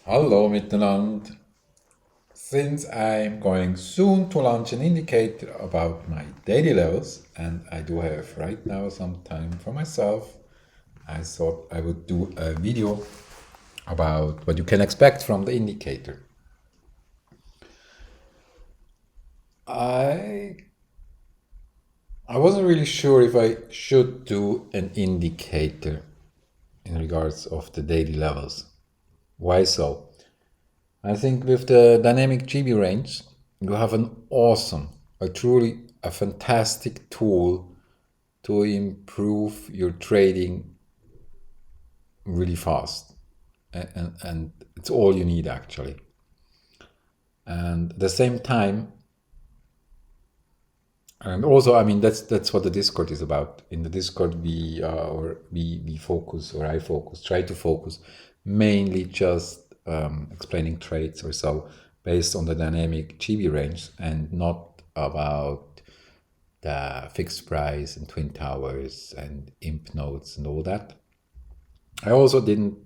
Hallo miteinander. Since I'm going soon to launch an indicator about my daily levels, and I do have right now some time for myself, I thought I would do a video about what you can expect from the indicator. I I wasn't really sure if I should do an indicator in regards of the daily levels. Why so? I think with the dynamic GB range, you have an awesome, a truly a fantastic tool to improve your trading really fast. And it's all you need actually. And at the same time, and also, I mean, that's what the Discord is about. In the Discord, we focus, or I focus, try to focus mainly just explaining trades or so based on the dynamic GB range, and not about the fixed price and twin towers and imp nodes and all that. I also didn't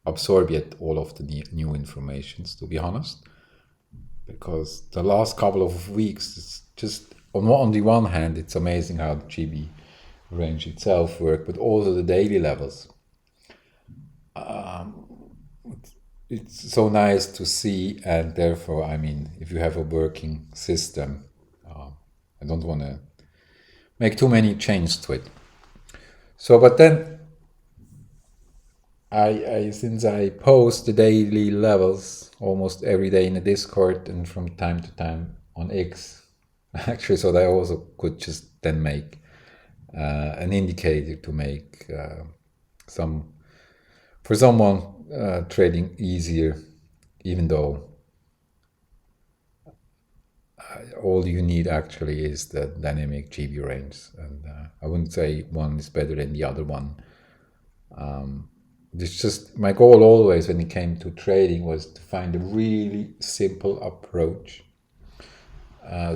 absorb yet all of the new informations, to be honest, because the last couple of weeks, it's just on the one hand, it's amazing how the GB range itself worked, but also the daily levels. It's so nice to see, and therefore, I mean, if you have a working system, I don't want to make too many changes to it. So, but then I since I post the daily levels almost every day in the Discord and from time to time on X, actually, so that I also could just then make an indicator to make some for someone trading easier, even though all you need actually is the dynamic GB range, and I wouldn't say one is better than the other one. It's just my goal always when it came to trading was to find a really simple approach,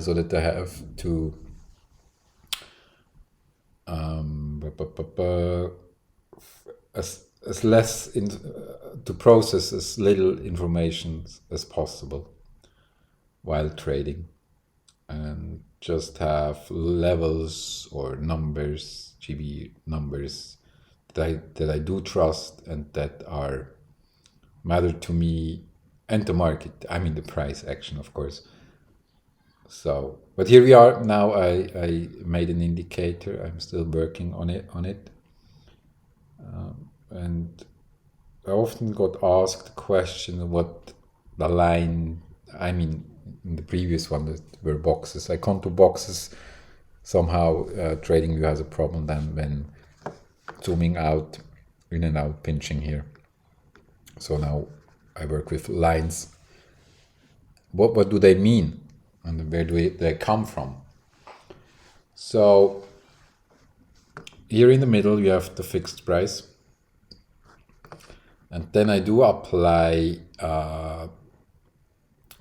so that I have to as less to process as little information as possible while trading, and just have levels or numbers, GB numbers that I do trust and that are matter to me and the market. I mean the price action, of course. So, but here we are now. I made an indicator. I'm still working on it, and I often got asked the question what the line. I mean, in the previous one that were boxes. I come to boxes somehow. Trading view has a problem then when zooming out, in and out, pinching here. So now I work with lines. What do they mean, and where do they come from? So here in the middle you have the fixed price, and then I do apply a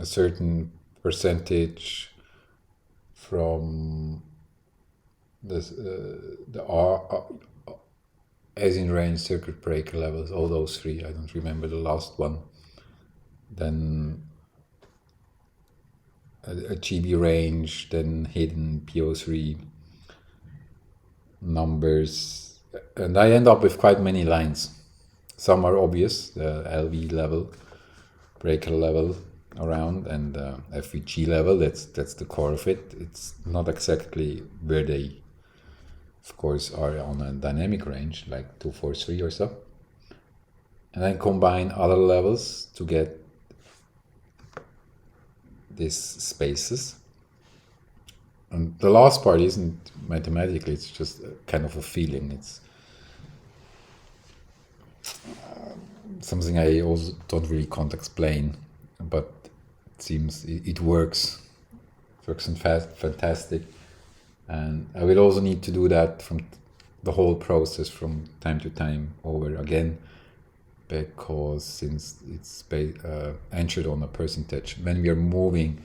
certain percentage from this, the R, as in range, circuit breaker levels, all those three. I don't remember the last one. Then a GB range, then hidden PO3 numbers, and I end up with quite many lines. Some are obvious, the LV level, breaker level around, and FVG level. That's the core of it. It's not exactly where they, of course, are on a dynamic range like 243 or so. And then combine other levels to get these spaces. And the last part isn't mathematically, it's just kind of a feeling. It's something I also don't really can't explain, but it seems it works. It works fantastic. And I will also need to do that from the whole process from time to time over again, because since it's entered on a percentage, when we are moving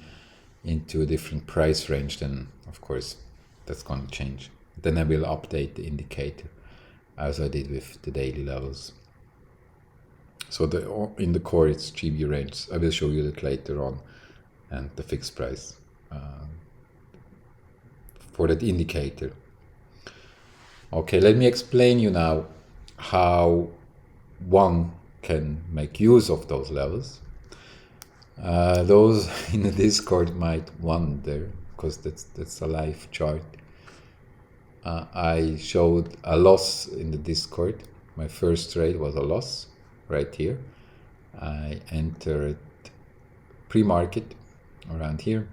into a different price range, then of course that's going to change. Then I will update the indicator as I did with the daily levels. So in the core it's GB range. I will show you that later on, and the fixed price for that indicator. Okay, let me explain you now how one can make use of those levels. Those in the Discord might wonder, because that's a live chart. I showed a loss in the Discord. My first trade was a loss right here. I entered pre-market around here.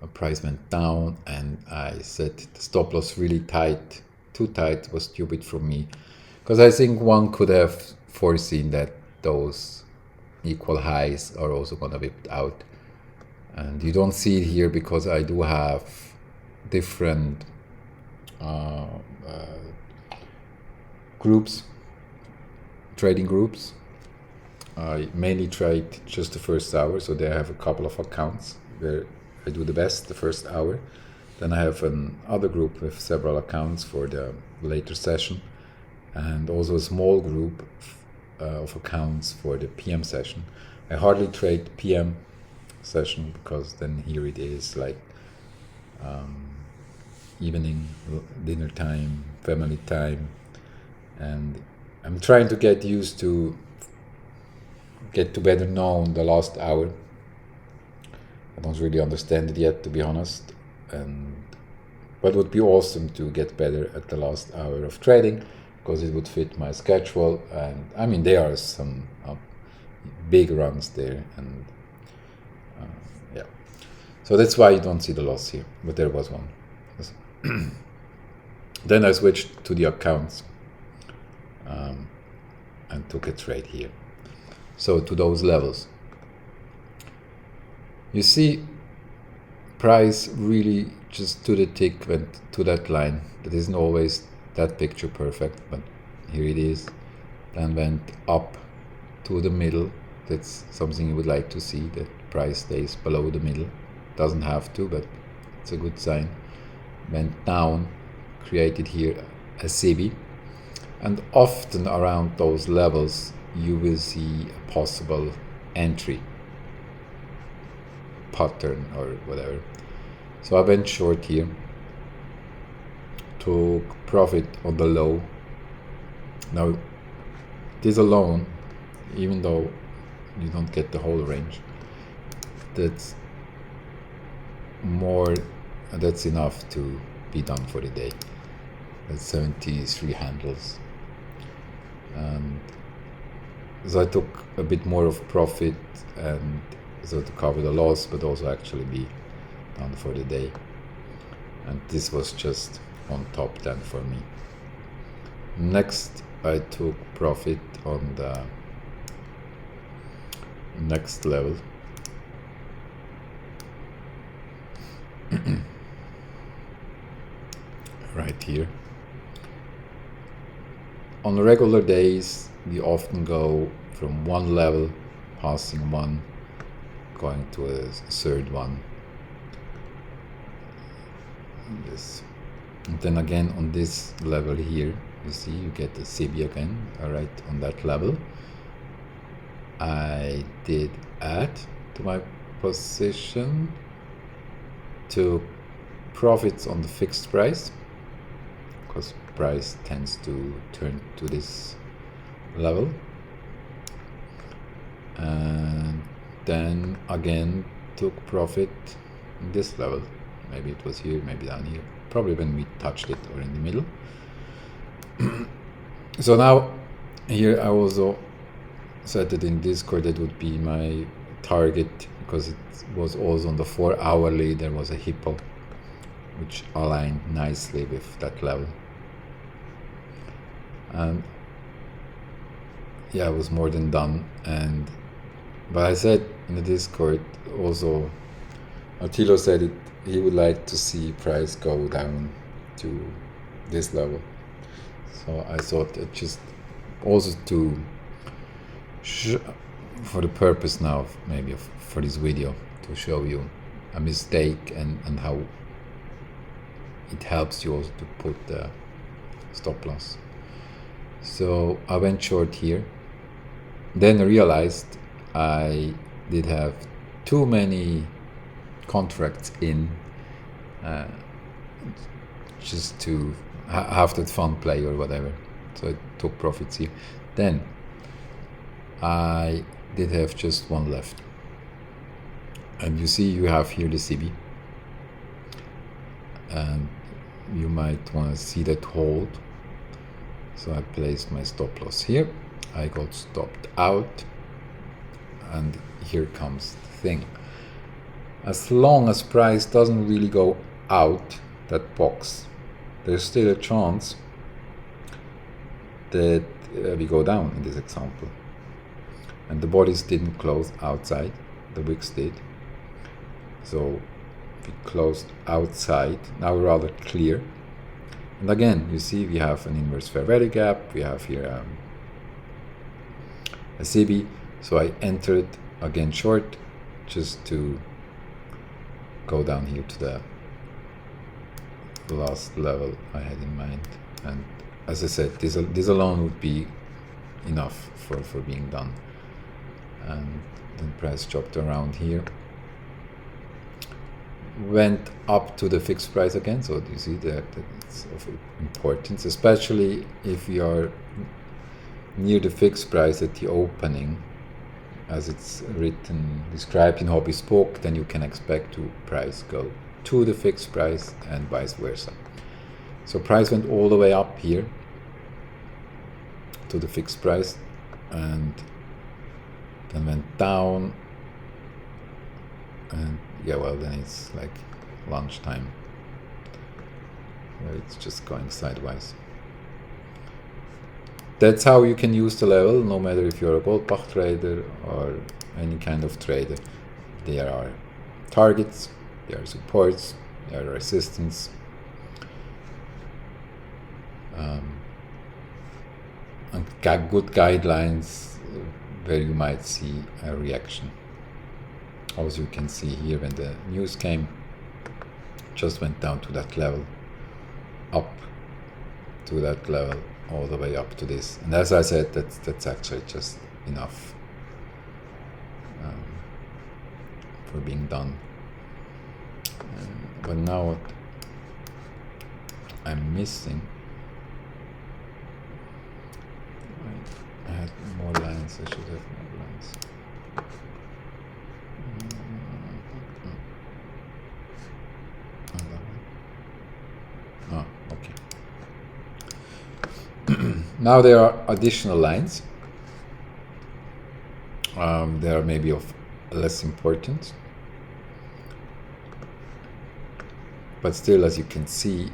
The price went down and I set the stop loss really tight. Too tight was stupid from me, because I think one could have foreseen that those equal highs are also gonna whip out. And you don't see it here because I do have different groups, trading groups. I mainly trade just the first hour, so there I have a couple of accounts where I do the best the first hour. Then I have another group with several accounts for the later session, and also a small group of accounts for the PM session. I hardly trade PM session because then here it is like evening, dinner time, family time, and I'm trying to get used to get to better know the last hour. I don't really understand it yet, to be honest, but it would be awesome to get better at the last hour of trading, because it would fit my schedule. And I mean, there are some big runs there, and yeah, so that's why you don't see the loss here, but there was one. Then I switched to the accounts and took a trade here. So to those levels, you see price really just to the tick went to that line. That isn't always that picture perfect, but here it is. Then went up to the middle. That's something you would like to see, that price stays below the middle. Doesn't have to, but it's a good sign. Went down, created here a CB, and often around those levels you will see a possible entry pattern or whatever. So I went short here, took profit on the low. Now this alone, even though you don't get the whole range, that's enough to be done for the day. That's 73 handles. And so I took a bit more of profit, and so to cover the loss, but also actually be done for the day. And this was just on top then for me. Next, I took profit on the next level. Right here. On regular days, we often go from one level, passing one, going to a third one. This. And then again on this level here, you see you get the CB again, right on that level. I did add to my position, took profits on the fixed price, because price tends to turn to this level, and then again took profit in this level. Maybe it was here, maybe down here, probably when we touched it, or in the middle. So now here I also set it in Discord, that would be my target, because it was also on the 4 hourly. There was a hippo which aligned nicely with that level, and yeah, it was more than done. But I said in the Discord also, Attilo said it, he would like to see price go down to this level. So I thought it just also to for the purpose now maybe for this video, to show you a mistake and how it helps you also to put the stop loss. So I went short here. Then I realized I did have too many contracts in just to have that fun play or whatever. So I took profits here. Then I did have just one left. And you see you have here the CB. And you might want to see that hold. So I placed my stop loss here. I got stopped out. And here comes the thing. As long as price doesn't really go out that box, there's still a chance that we go down in this example. And the bodies didn't close outside, the wicks did. So we closed outside, now rather clear. And again, you see we have an inverse fair value gap, we have here a CB. So I entered again short just to go down here to the last level I had in mind. And as I said, this alone would be enough for being done. And then price dropped around here, went up to the fixed price again. So you see that it's of importance, especially if you are near the fixed price at the opening, as it's written, described in Hobby Spoke, then you can expect to price go to the fixed price and vice versa. So price went all the way up here to the fixed price and then went down, and yeah, well, then it's like lunchtime where it's just going sideways. That's how you can use the level, no matter if you're a Goldbach trader or any kind of trader. There are targets, there are supports, there are resistance. And good guidelines where you might see a reaction. Also, you can see here when the news came, just went down to that level, up to that level, all the way up to this. And as I said, that's actually just enough for being done. But now what I'm missing, I had more lines, I should have more lines. Oh, okay. Now there are additional lines. They are maybe of less importance, but still, as you can see,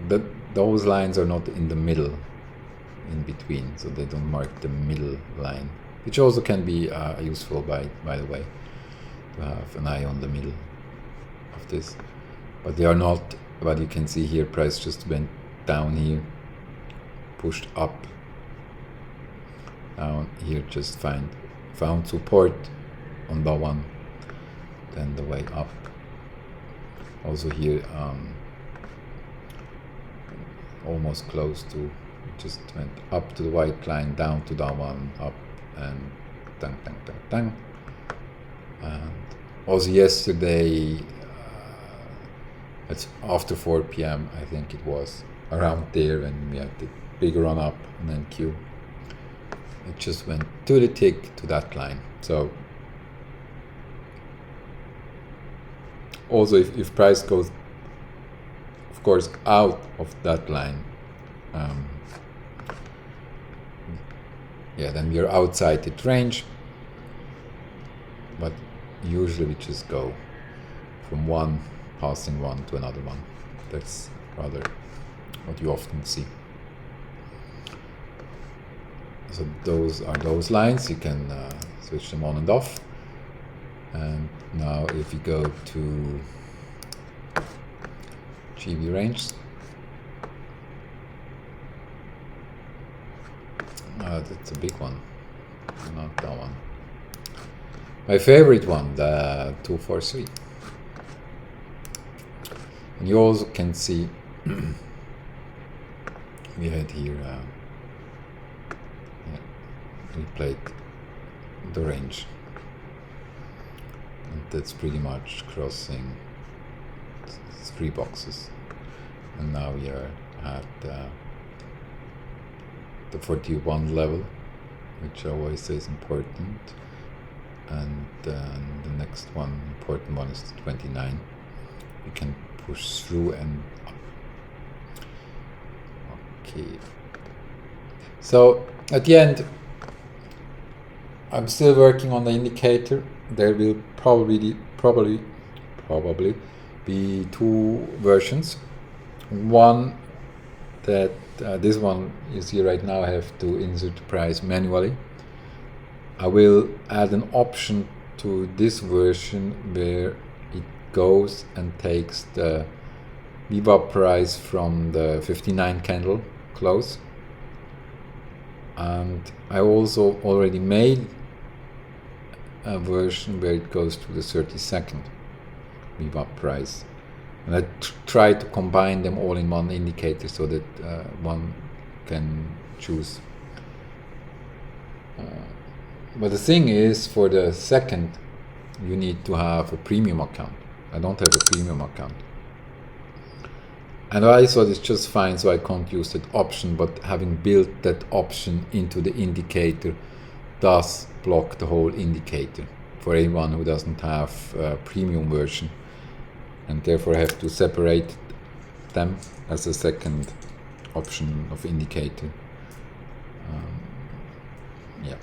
that those lines are not in the middle, in between, so they don't mark the middle line, which also can be useful, by the way, to have an eye on the middle of this. But they are not. But you can see here, price just went down here, pushed up, down here, just found support on that one, then the way up. Also here, almost close to, just went up to the white line, down to that one, up, and dang, dang, dang, dang. And also yesterday, it's after 4 p.m. I think it was around there when we had the big run up and then Q. It just went to the tick to that line. So also if price goes, of course, out of that line, yeah, then we are outside the range. But usually we just go from one, passing one to another one. That's rather what you often see. So those are those lines. You can switch them on and off. And now if you go to GB range, that's a big one, not that one. My favorite one, the 243. And you also can see we had here we played the range, and that's pretty much crossing 3 boxes, and now we are at the 41 level, which I always say is important, and then the next one, important one, is the 29. We can push through and up. Okay, so at the end I'm still working on the indicator. There will probably be 2 versions. One that this one you see right now, I have to insert the price manually. I will add an option to this version where it goes and takes the VWAP price from the 59 candle close, and I also already made a version where it goes to the 32nd VWAP price, and I try to combine them all in one indicator so that one can choose. But the thing is, for the second you need to have a premium account. I don't have a premium account, and I thought it's just fine, so I can't use that option, but having built that option into the indicator does block the whole indicator for anyone who doesn't have a premium version, and therefore I have to separate them as a second option of indicator. Yeah,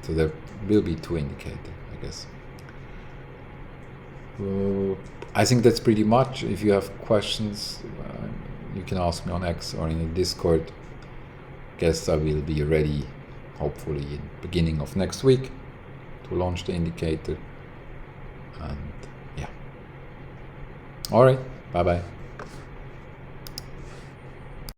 so there will be 2 indicators, I guess. I think that's pretty much. If you have questions, you can ask me on X or in the Discord. Guess I will be ready hopefully in the beginning of next week to launch the indicator. And yeah. Alright, bye bye.